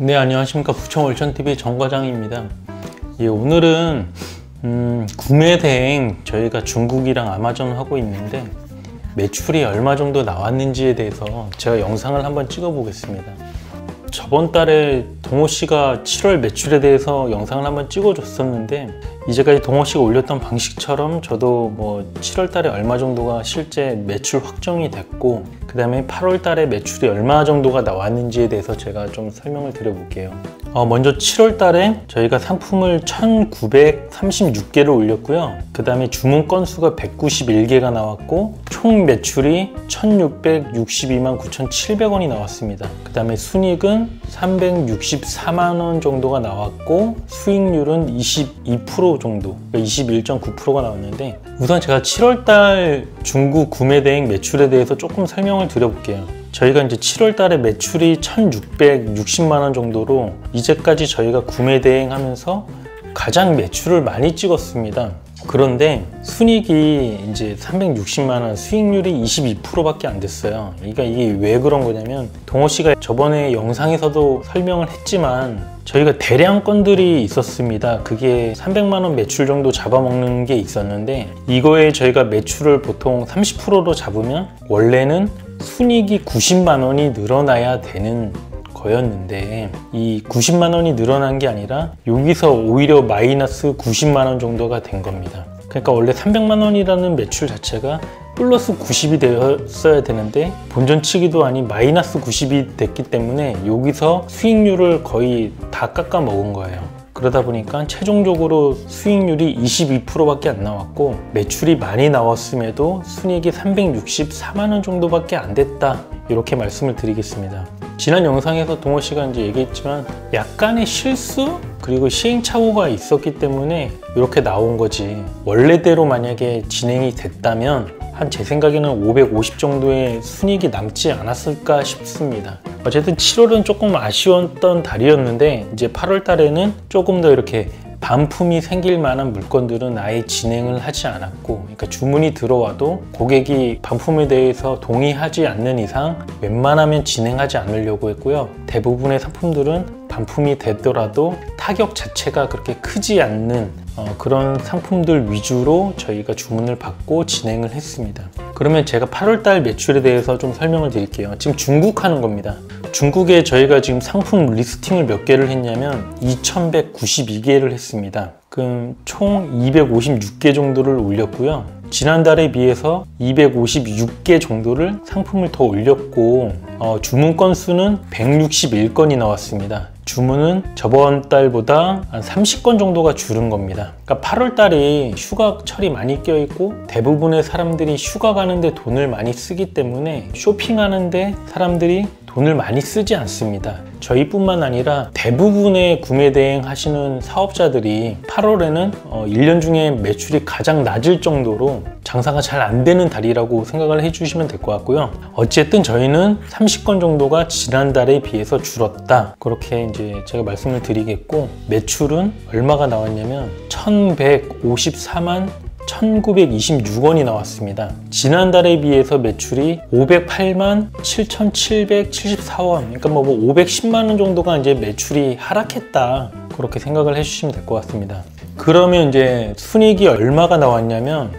네, 안녕하십니까. 부천 월천TV 정과장입니다. 예, 오늘은 구매 대행 저희가 중국이랑 아마존 하고 있는데 매출이 얼마 정도 나왔는지에 대해서 제가 영상을 한번 찍어 보겠습니다. 저번 달에 동호씨가 7월 매출에 대해서 영상을 한번 찍어 줬었는데 이제까지 동호씨가 올렸던 방식처럼 저도 7월 달에 얼마 정도가 실제 매출 확정이 됐고 그 다음에 8월 달에 매출이 얼마 정도가 나왔는지에 대해서 제가 좀 설명을 드려 볼게요. 먼저 7월 달에 저희가 상품을 1936개를 올렸고요. 그 다음에 주문 건수가 191개가 나왔고 총 매출이 1662만 9,700원이 나왔습니다. 그 다음에 순이익은 364만원 정도가 나왔고 수익률은 22% 정도, 21.9%가 나왔는데 우선 제가 7월달 중국 구매 대행 매출에 대해서 조금 설명을 드려볼게요. 저희가 이제 7월 달에 매출이 1660만원 정도로 이제까지 저희가 구매 대행하면서 가장 매출을 많이 찍었습니다. 그런데 순이익이 이제 360만원, 수익률이 22%밖에 안 됐어요. 그러니까 이게 왜 그런 거냐면 동호씨가 저번에 영상에서도 설명을 했지만 저희가 대량 건들이 있었습니다. 그게 300만원 매출 정도 잡아먹는 게 있었는데 이거에 저희가 매출을 보통 30%로 잡으면 원래는 순이익이 90만원이 늘어나야 되는 거였는데 이 90만원이 늘어난 게 아니라 여기서 오히려 마이너스 90만원 정도가 된 겁니다. 그러니까 원래 300만원이라는 매출 자체가 플러스 90이 되었어야 되는데 본전치기도 아닌 마이너스 90이 됐기 때문에 여기서 수익률을 거의 다 깎아 먹은 거예요. 그러다 보니까 최종적으로 수익률이 22%밖에 안 나왔고 매출이 많이 나왔음에도 순이익이 364만원 정도밖에 안 됐다, 이렇게 말씀을 드리겠습니다. 지난 영상에서 동호씨가 이제 얘기했지만 약간의 실수 그리고 시행착오가 있었기 때문에 이렇게 나온 거지, 원래대로 만약에 진행이 됐다면 제 생각에는 550 정도의 순이익이 남지 않았을까 싶습니다. 어쨌든 7월은 조금 아쉬웠던 달이었는데 이제 8월 달에는 조금 더 이렇게 반품이 생길 만한 물건들은 아예 진행을 하지 않았고, 그러니까 주문이 들어와도 고객이 반품에 대해서 동의하지 않는 이상 웬만하면 진행하지 않으려고 했고요. 대부분의 상품들은 반품이 되더라도 타격 자체가 그렇게 크지 않는 그런 상품들 위주로 저희가 주문을 받고 진행을 했습니다. 그러면 제가 8월달 매출에 대해서 좀 설명을 드릴게요. 지금 중국 하는 겁니다. 중국에 저희가 지금 상품 리스팅을 몇 개를 했냐면 2192개를 했습니다. 그럼 총 256개 정도를 올렸고요. 지난달에 비해서 256개 정도를 상품을 더 올렸고 주문 건수는 161건이 나왔습니다. 주문은 저번 달보다 한 30건 정도가 줄은 겁니다. 그러니까 8월 달이 휴가철이 많이 껴있고 대부분의 사람들이 휴가 가는데 돈을 많이 쓰기 때문에 쇼핑하는데 사람들이 돈을 많이 쓰지 않습니다. 저희뿐만 아니라 대부분의 구매 대행 하시는 사업자들이 8월에는 1년 중에 매출이 가장 낮을 정도로 장사가 잘 안 되는 달이라고 생각을 해주시면 될 것 같고요. 어쨌든 저희는 30건 정도가 지난달에 비해서 줄었다, 그렇게 이제 제가 말씀을 드리겠고, 매출은 얼마가 나왔냐면 1154만 1926원이 나왔습니다. 지난달에 비해서 매출이 508만 7774원, 그러니까 510만원 정도가 이제 매출이 하락했다, 그렇게 생각을 해주시면 될 것 같습니다. 그러면 이제 순이익이 얼마가 나왔냐면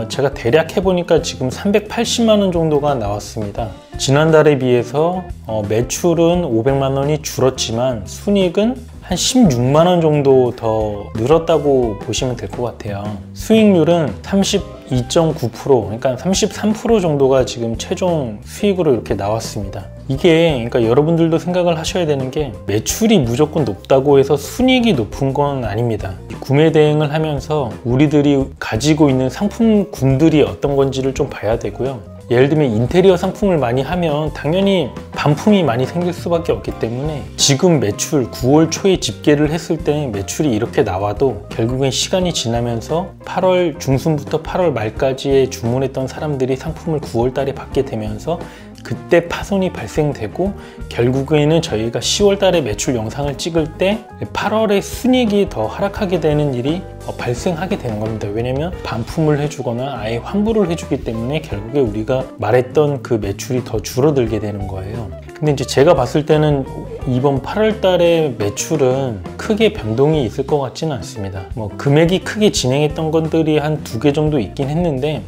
제가 대략 해보니까 지금 380만원 정도가 나왔습니다. 지난달에 비해서 매출은 500만원이 줄었지만 순이익은 한 16만원 정도 더 늘었다고 보시면 될 것 같아요. 수익률은 32.9%, 그러니까 33% 정도가 지금 최종 수익으로 이렇게 나왔습니다. 이게 그러니까 여러분들도 생각을 하셔야 되는 게 매출이 무조건 높다고 해서 순이익이 높은 건 아닙니다. 구매 대행을 하면서 우리들이 가지고 있는 상품군들이 어떤 건지를 좀 봐야 되고요. 예를 들면 인테리어 상품을 많이 하면 당연히 반품이 많이 생길 수밖에 없기 때문에 지금 매출 9월 초에 집계를 했을 때 매출이 이렇게 나와도 결국엔 시간이 지나면서 8월 중순부터 8월 말까지에 주문했던 사람들이 상품을 9월 달에 받게 되면서 그때 파손이 발생되고 결국에는 저희가 10월 달에 매출 영상을 찍을 때 8월에 순이익이 더 하락하게 되는 일이 발생하게 되는 겁니다. 왜냐면 반품을 해주거나 아예 환불을 해주기 때문에 결국에 우리가 말했던 그 매출이 더 줄어들게 되는 거예요. 근데 이제 제가 봤을 때는 이번 8월 달에 매출은 크게 변동이 있을 것 같지는 않습니다. 금액이 크게 진행했던 것들이 한 2개 정도 있긴 했는데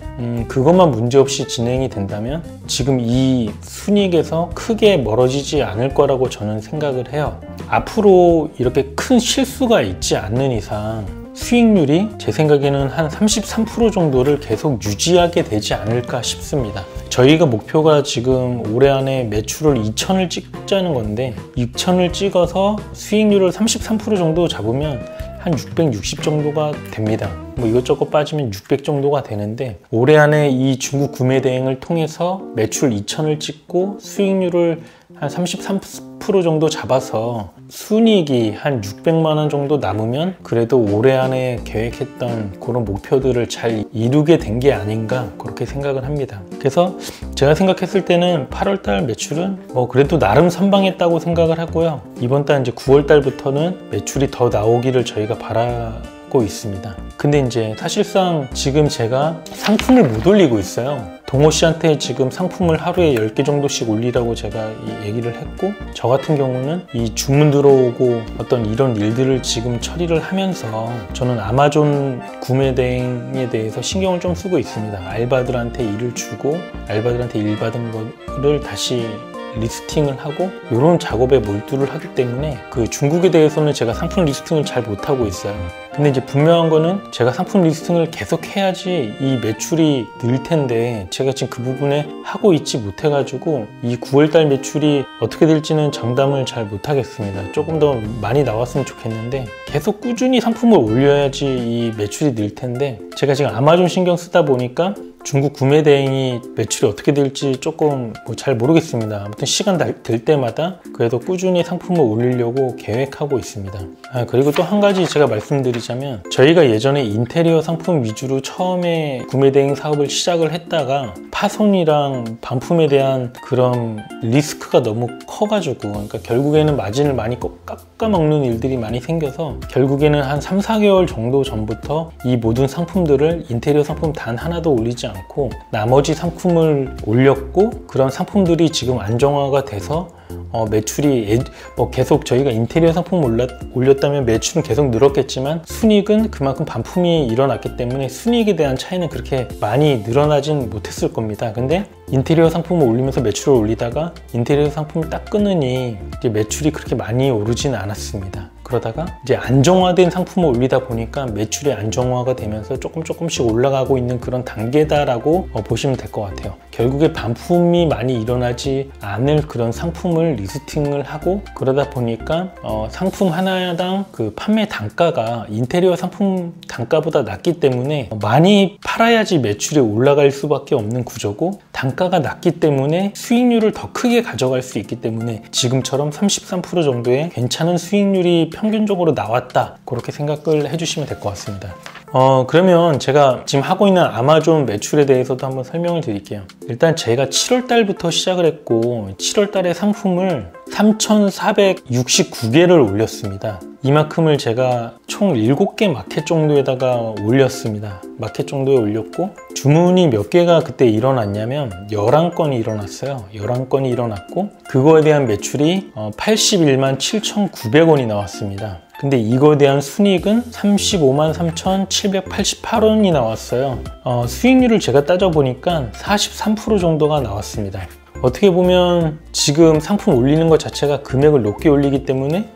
그것만 문제없이 진행이 된다면 지금 이 순이익에서 크게 멀어지지 않을 거라고 저는 생각을 해요. 앞으로 이렇게 큰 실수가 있지 않는 이상 수익률이 제 생각에는 한 33% 정도를 계속 유지하게 되지 않을까 싶습니다. 저희가 목표가 지금 올해 안에 매출을 2천을 찍자는 건데 2천을 찍어서 수익률을 33% 정도 잡으면 한 660 정도가 됩니다. 이것저것 빠지면 600 정도가 되는데 올해 안에 이 중국 구매 대행을 통해서 매출 2천을 찍고 수익률을 한 33% 정도 잡아서 순이익이 한 600만 원 정도 남으면 그래도 올해 안에 계획했던 그런 목표들을 잘 이루게 된 게 아닌가 그렇게 생각을 합니다. 그래서 제가 생각했을 때는 8월 달 매출은 그래도 나름 선방했다고 생각을 하고요. 이번 달 이제 9월 달부터는 매출이 더 나오기를 저희가 바라고 있습니다. 근데 이제 사실상 지금 제가 상품을 못 올리고 있어요. 동호 씨한테 지금 상품을 하루에 10개 정도씩 올리라고 제가 얘기를 했고, 저 같은 경우는 이 주문 들어오고 어떤 이런 일들을 지금 처리를 하면서 저는 아마존 구매 대행에 대해서 신경을 좀 쓰고 있습니다. 알바들한테 일을 주고 알바들한테 일 받은 거를 다시 리스팅을 하고 이런 작업에 몰두를 하기 때문에 그 중국에 대해서는 제가 상품 리스팅을 잘 못하고 있어요. 근데 이제 분명한 거는 제가 상품 리스팅을 계속 해야지 이 매출이 늘 텐데 제가 지금 그 부분에 하고 있지 못해가지고 이 9월달 매출이 어떻게 될지는 장담을 잘 못하겠습니다. 조금 더 많이 나왔으면 좋겠는데 계속 꾸준히 상품을 올려야지 이 매출이 늘 텐데 제가 지금 아마존 신경 쓰다 보니까 중국 구매 대행이 매출이 어떻게 될지 조금 잘 모르겠습니다. 아무튼 시간 될 때마다 그래도 꾸준히 상품을 올리려고 계획하고 있습니다. 그리고 또 한 가지 제가 말씀드리자면 저희가 예전에 인테리어 상품 위주로 처음에 구매 대행 사업을 시작을 했다가 파손이랑 반품에 대한 그런 리스크가 너무 커가지고 그러니까 결국에는 마진을 많이 깎아먹는 일들이 많이 생겨서 결국에는 한 3, 4개월 정도 전부터 이 모든 상품들을 인테리어 상품 단 하나도 올리지 않고 나머지 상품을 올렸고 그런 상품들이 지금 안정화가 돼서 매출이 계속 저희가 인테리어 상품 올렸다면 매출은 계속 늘었겠지만 순이익은 그만큼 반품이 일어났기 때문에 순이익에 대한 차이는 그렇게 많이 늘어나진 못했을 겁니다. 근데 인테리어 상품을 올리면서 매출을 올리다가 인테리어 상품을 딱 끊으니 이제 매출이 그렇게 많이 오르지는 않았습니다. 그러다가 이제 안정화된 상품을 올리다 보니까 매출이 안정화가 되면서 조금씩 올라가고 있는 그런 단계다라고 보시면 될 것 같아요. 결국에 반품이 많이 일어나지 않을 그런 상품을 리스팅을 하고 그러다 보니까 상품 하나당 그 판매 단가가 인테리어 상품 단가보다 낮기 때문에 많이 팔아야지 매출이 올라갈 수밖에 없는 구조고 단가가 낮기 때문에 수익률을 더 크게 가져갈 수 있기 때문에 지금처럼 33% 정도의 괜찮은 수익률이 평균적으로 나왔다 그렇게 생각을 해주시면 될 것 같습니다. 그러면 제가 지금 하고 있는 아마존 매출에 대해서도 한번 설명을 드릴게요. 일단 제가 7월 달부터 시작을 했고 7월 달에 상품을 3,469개를 올렸습니다. 이만큼을 제가 총 7개 마켓 정도에다가 올렸습니다. 마켓 정도에 올렸고 주문이 몇 개가 그때 일어났냐면 11건이 일어났어요. 11건이 일어났고 그거에 대한 매출이 81만 7,900원이 나왔습니다. 근데 이거에 대한 순이익은 35만 3,788원이 나왔어요. 수익률을 제가 따져보니까 43% 정도가 나왔습니다. 어떻게 보면 지금 상품 올리는 것 자체가 금액을 높게 올리기 때문에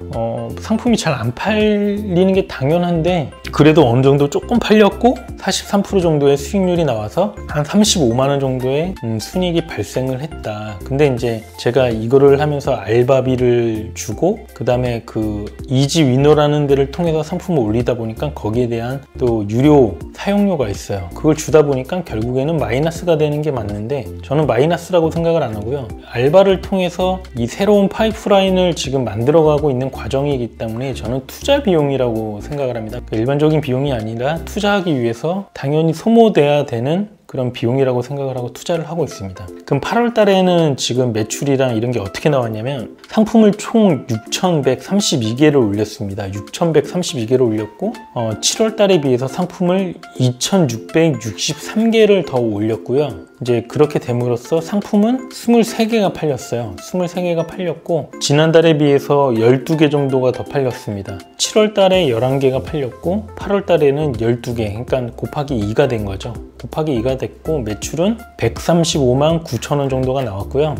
상품이 잘 안 팔리는 게 당연한데 그래도 어느 정도 조금 팔렸고 43% 정도의 수익률이 나와서 한 35만 원 정도의 순이익이 발생을 했다. 근데 이제 제가 이거를 하면서 알바비를 주고 그 다음에 그 이지 위너라는 데를 통해서 상품을 올리다 보니까 거기에 대한 또 유료 사용료가 있어요. 그걸 주다 보니까 결국에는 마이너스가 되는 게 맞는데 저는 마이너스라고 생각을 안 하고요. 알바를 통해서 이 새로운 파이프라인을 지금 만들어가고 있는 과정이기 때문에 저는 투자 비용이라고 생각을 합니다. 일반적인 비용이 아니라 투자하기 위해서 당연히 소모돼야 되는 그런 비용이라고 생각을 하고 투자를 하고 있습니다. 그럼 8월 달에는 지금 매출이랑 이런 게 어떻게 나왔냐면 상품을 총 6,132개를 올렸습니다. 6,132개를 올렸고 7월 달에 비해서 상품을 2,663개를 더 올렸고요. 이제 그렇게 됨으로써 상품은 23개가 팔렸어요. 23개가 팔렸고 지난달에 비해서 12개 정도가 더 팔렸습니다. 7월 달에 11개가 팔렸고 8월 달에는 12개, 그러니까 곱하기 2가 된 거죠. 곱하기 2가 됐고 매출은 135만 9천 원 정도가 나왔고요.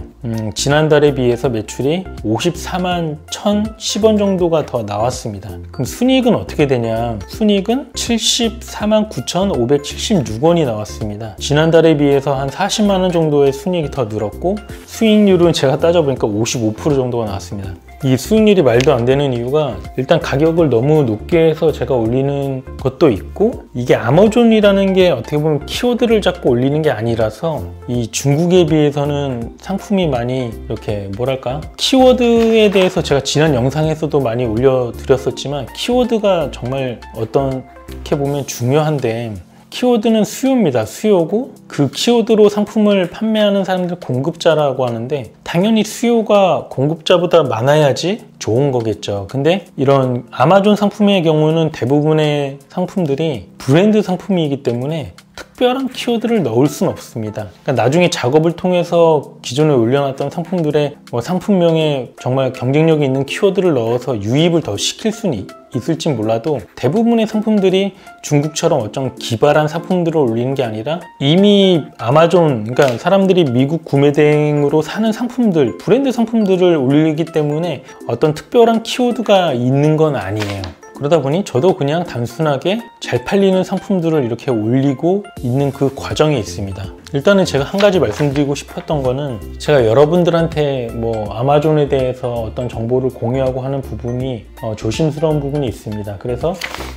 지난달에 비해서 매출이 54만 1,010원 정도가 더 나왔습니다. 그럼 순이익은 어떻게 되냐? 순이익은 74만 9,576원이 나왔습니다. 지난달에 비해서 한 40만 원 정도의 순이익이 더 늘었고 수익률은 제가 따져보니까 55% 정도가 나왔습니다. 이 수익률이 말도 안 되는 이유가 일단 가격을 너무 높게 해서 제가 올리는 것도 있고 이게 아마존이라는 게 어떻게 보면 키워드를 잡고 올리는 게 아니라서 이 중국에 비해서는 상품이 많이 이렇게 뭐랄까 키워드에 대해서 제가 지난 영상에서도 많이 올려드렸었지만 키워드가 정말 어떻게 보면 중요한데 키워드는 수요입니다. 수요고 그 키워드로 상품을 판매하는 사람들 공급자라고 하는데 당연히 수요가 공급자보다 많아야지 좋은 거겠죠. 근데 이런 아마존 상품의 경우는 대부분의 상품들이 브랜드 상품이기 때문에 특별한 키워드를 넣을 수는 없습니다. 그러니까 나중에 작업을 통해서 기존에 올려놨던 상품들의 상품명에 정말 경쟁력이 있는 키워드를 넣어서 유입을 더 시킬 수는 있을지 몰라도 대부분의 상품들이 중국처럼 어떤 기발한 상품들을 올리는 게 아니라 이미 아마존, 그러니까 사람들이 미국 구매 대행으로 사는 상품들, 브랜드 상품들을 올리기 때문에 어떤 특별한 키워드가 있는 건 아니에요. 그러다 보니 저도 그냥 단순하게 잘 팔리는 상품들을 이렇게 올리고 있는 그 과정에 있습니다. 일단은 제가 한 가지 말씀드리고 싶었던 거는 제가 여러분들한테 아마존에 대해서 어떤 정보를 공유하고 하는 부분이 조심스러운 부분이 있습니다. 그래서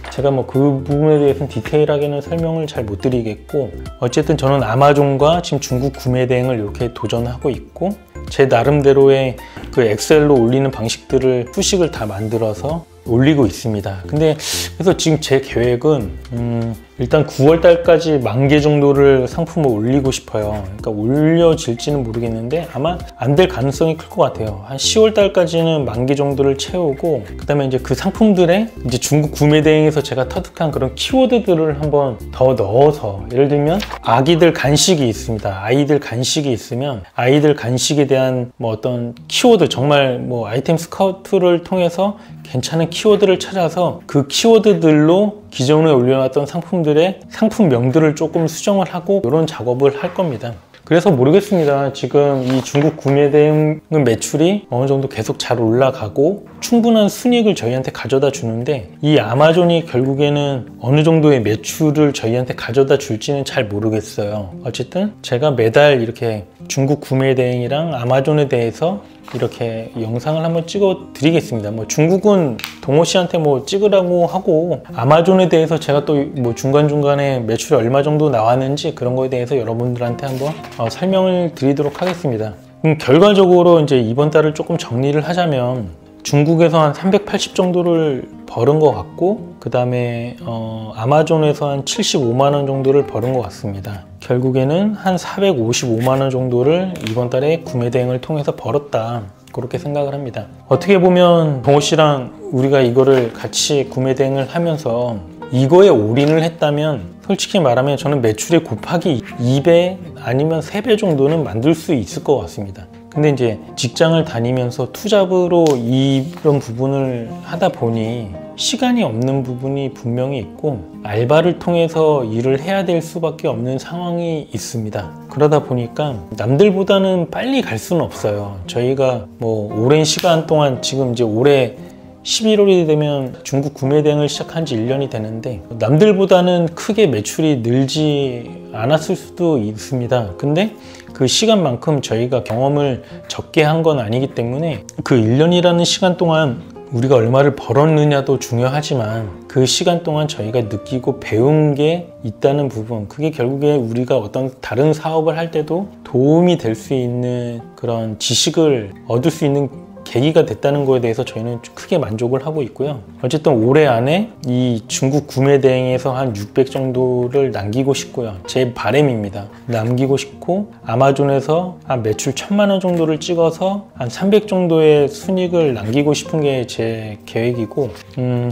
제가 그 부분에 대해서는 디테일하게는 설명을 잘 못 드리겠고 어쨌든 저는 아마존과 지금 중국 구매 대행을 이렇게 도전하고 있고 제 나름대로의 그 엑셀로 올리는 방식들을 수식을 다 만들어서 올리고 있습니다. 근데 그래서 지금 제 계획은 일단 9월 달까지 10,000개 정도를 상품을 올리고 싶어요. 그러니까 올려질지는 모르겠는데 아마 안 될 가능성이 클 것 같아요. 한 10월 달까지는 10,000개 정도를 채우고 그다음에 이제 그 상품들에 이제 중국 구매 대행에서 제가 터득한 그런 키워드들을 한번 더 넣어서 예를 들면 아기들 간식이 있습니다. 아이들 간식이 있으면 아이들 간식에 대한 어떤 키워드 정말 아이템 스카우트를 통해서 괜찮은 키워드를 찾아서 그 키워드들로 기존에 올려놨던 상품들의 상품명들을 조금 수정을 하고 이런 작업을 할 겁니다. 그래서 모르겠습니다. 지금 이 중국 구매 대행 매출이 어느 정도 계속 잘 올라가고 충분한 순이익을 저희한테 가져다 주는데 이 아마존이 결국에는 어느 정도의 매출을 저희한테 가져다 줄지는 잘 모르겠어요. 어쨌든 제가 매달 이렇게 중국 구매 대행이랑 아마존에 대해서 이렇게 영상을 한번 찍어 드리겠습니다. 중국은 동호 씨한테 찍으라고 하고 아마존에 대해서 제가 또 중간중간에 매출이 얼마 정도 나왔는지 그런 거에 대해서 여러분들한테 한번 설명을 드리도록 하겠습니다. 결과적으로 이제 이번 달을 조금 정리를 하자면 중국에서 한 380 정도를 벌은 것 같고 그 다음에 아마존에서 한 75만 원 정도를 벌은 것 같습니다. 결국에는 한 455만 원 정도를 이번 달에 구매 대행을 통해서 벌었다, 그렇게 생각을 합니다. 어떻게 보면 동호 씨랑 우리가 이거를 같이 구매 대행을 하면서 이거에 올인을 했다면 솔직히 말하면 저는 매출에 곱하기 2배 아니면 3배 정도는 만들 수 있을 것 같습니다. 근데 이제 직장을 다니면서 투잡으로 이런 부분을 하다 보니 시간이 없는 부분이 분명히 있고 알바를 통해서 일을 해야 될 수밖에 없는 상황이 있습니다. 그러다 보니까 남들보다는 빨리 갈 수는 없어요. 저희가 오랜 시간 동안 지금 이제 올해 11월이 되면 중국 구매 대행을 시작한 지 1년이 되는데 남들보다는 크게 매출이 늘지 않았을 수도 있습니다. 근데 그 시간만큼 저희가 경험을 적게 한 건 아니기 때문에 그 1년이라는 시간 동안 우리가 얼마를 벌었느냐도 중요하지만 그 시간 동안 저희가 느끼고 배운 게 있다는 부분, 그게 결국에 우리가 어떤 다른 사업을 할 때도 도움이 될 수 있는 그런 지식을 얻을 수 있는 계기가 됐다는 거에 대해서 저희는 크게 만족을 하고 있고요. 어쨌든 올해 안에 이 중국 구매 대행에서 한 600 정도를 남기고 싶고요. 제 바람입니다. 남기고 싶고 아마존에서 한 매출 1000만 원 정도를 찍어서 한 300 정도의 순이익을 남기고 싶은 게 제 계획이고,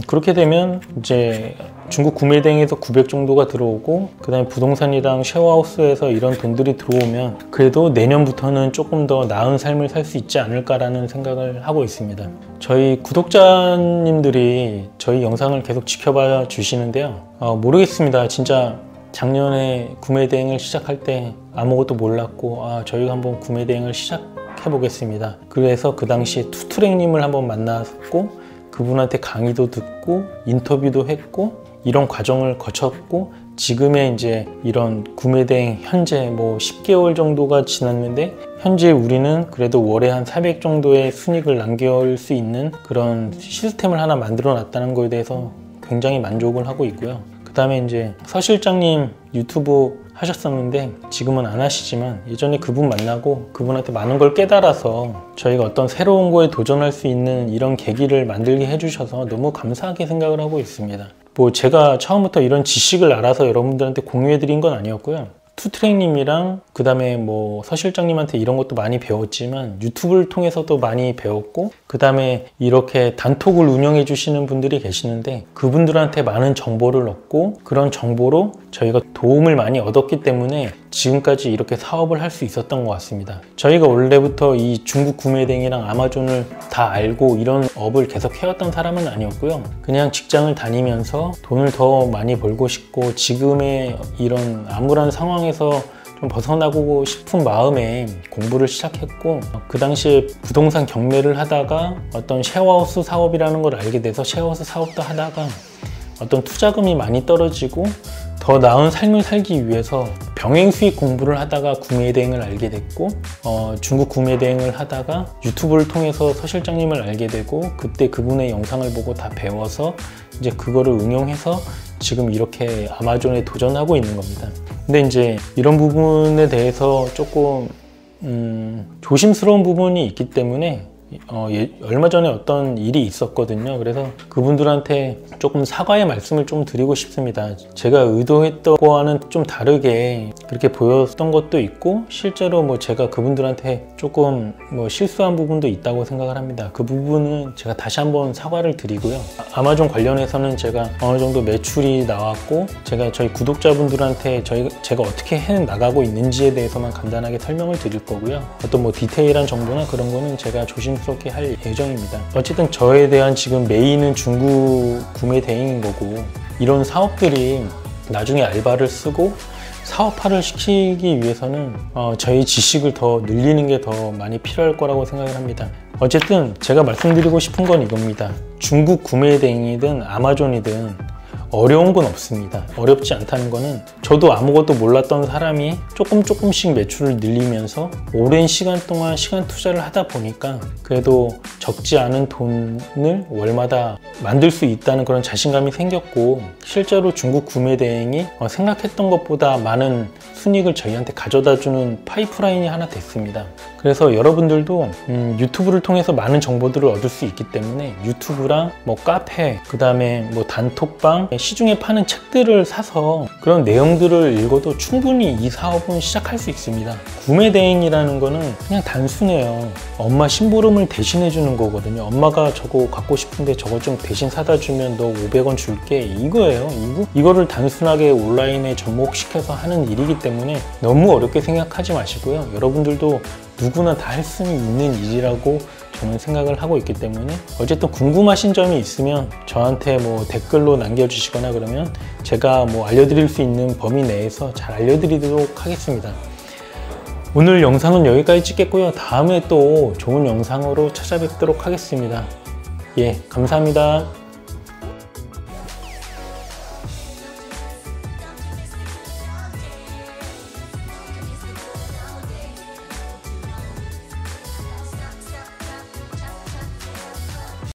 그렇게 되면 이제 중국 구매 대행에서 900 정도가 들어오고, 그 다음에 부동산이랑 쉐어하우스에서 이런 돈들이 들어오면 그래도 내년부터는 조금 더 나은 삶을 살 수 있지 않을까라는 생각을 하고 있습니다. 저희 구독자님들이 저희 영상을 계속 지켜봐 주시는데요. 모르겠습니다. 진짜 작년에 구매 대행을 시작할 때 아무것도 몰랐고, 저희가 한번 구매 대행을 시작해 보겠습니다. 그래서 그 당시에 투트랙님을 한번 만났고, 그분한테 강의도 듣고 인터뷰도 했고, 이런 과정을 거쳤고, 지금의 이제 이런 구매 대행 현재 뭐 10개월 정도가 지났는데, 현재 우리는 그래도 월에 한 400 정도의 순익을 남길 수 있는 그런 시스템을 하나 만들어 놨다는 거에 대해서 굉장히 만족을 하고 있고요. 그 다음에 이제 서 실장님 유튜브 하셨었는데 지금은 안 하시지만, 예전에 그분 만나고 그분한테 많은 걸 깨달아서 저희가 어떤 새로운 거에 도전할 수 있는 이런 계기를 만들게 해주셔서 너무 감사하게 생각을 하고 있습니다. 뭐 제가 처음부터 이런 지식을 알아서 여러분들한테 공유해 드린 건 아니었고요. 투트랙님이랑 그 다음에 뭐 서 실장님한테 이런 것도 많이 배웠지만, 유튜브를 통해서도 많이 배웠고, 그 다음에 이렇게 단톡을 운영해 주시는 분들이 계시는데 그분들한테 많은 정보를 얻고, 그런 정보로 저희가 도움을 많이 얻었기 때문에 지금까지 이렇게 사업을 할 수 있었던 것 같습니다. 저희가 원래부터 이 중국 구매 대행이랑 아마존을 다 알고 이런 업을 계속 해왔던 사람은 아니었고요. 그냥 직장을 다니면서 돈을 더 많이 벌고 싶고, 지금의 이런 암울한 상황에서 좀 벗어나고 싶은 마음에 공부를 시작했고, 그 당시에 부동산 경매를 하다가 어떤 쉐어하우스 사업이라는 걸 알게 돼서 쉐어하우스 사업도 하다가 어떤 투자금이 많이 떨어지고 더 나은 삶을 살기 위해서 병행 수익 공부를 하다가 구매 대행을 알게 됐고, 중국 구매 대행을 하다가 유튜브를 통해서 서 실장님을 알게 되고, 그때 그분의 영상을 보고 다 배워서 이제 그거를 응용해서 지금 이렇게 아마존에 도전하고 있는 겁니다. 근데 이제 이런 부분에 대해서 조금 조심스러운 부분이 있기 때문에 얼마 전에 어떤 일이 있었거든요. 그래서 그분들한테 조금 사과의 말씀을 좀 드리고 싶습니다. 제가 의도했던 거와는 좀 다르게 그렇게 보였던 것도 있고, 실제로 뭐 제가 그분들한테 조금 뭐 실수한 부분도 있다고 생각을 합니다. 그 부분은 제가 다시 한번 사과를 드리고요. 아마존 관련해서는 제가 어느 정도 매출이 나왔고, 제가 저희 구독자분들한테 제가 어떻게 해 나가고 있는지에 대해서만 간단하게 설명을 드릴 거고요. 어떤 뭐 디테일한 정보나 그런 거는 제가 조심스럽게 할 예정입니다. 어쨌든 저에 대한 지금 메인은 중국 구매 대행인 거고, 이런 사업들이 나중에 알바를 쓰고 사업화를 시키기 위해서는 저희 지식을 더 늘리는 게 더 많이 필요할 거라고 생각을 합니다. 어쨌든 제가 말씀드리고 싶은 건 이겁니다. 중국 구매 대행이든 아마존이든 어려운 건 없습니다. 어렵지 않다는 거는, 저도 아무것도 몰랐던 사람이 조금씩 매출을 늘리면서 오랜 시간 동안 시간 투자를 하다 보니까 그래도 적지 않은 돈을 월마다 만들 수 있다는 그런 자신감이 생겼고, 실제로 중국 구매 대행이 생각했던 것보다 많은 순이익을 저희한테 가져다 주는 파이프라인이 하나 됐습니다. 그래서 여러분들도 유튜브를 통해서 많은 정보들을 얻을 수 있기 때문에 유튜브랑 뭐 카페, 그 다음에 뭐 단톡방, 시중에 파는 책들을 사서 그런 내용들을 읽어도 충분히 이 사업은 시작할 수 있습니다. 구매 대행이라는 거는 그냥 단순해요. 엄마 심부름을 대신해 주는 거거든요. 엄마가 저거 갖고 싶은데 저거 좀 대신 사다 주면 너 500원 줄게, 이거예요. 이거를 단순하게 온라인에 접목시켜서 하는 일이기 때문에 너무 어렵게 생각하지 마시고요. 여러분들도 누구나 다 할 수 있는 일이라고 저는 생각을 하고 있기 때문에, 어쨌든 궁금하신 점이 있으면 저한테 뭐 댓글로 남겨주시거나 그러면 제가 뭐 알려드릴 수 있는 범위 내에서 잘 알려드리도록 하겠습니다. 오늘 영상은 여기까지 찍겠고요. 다음에 또 좋은 영상으로 찾아뵙도록 하겠습니다. 예, 감사합니다.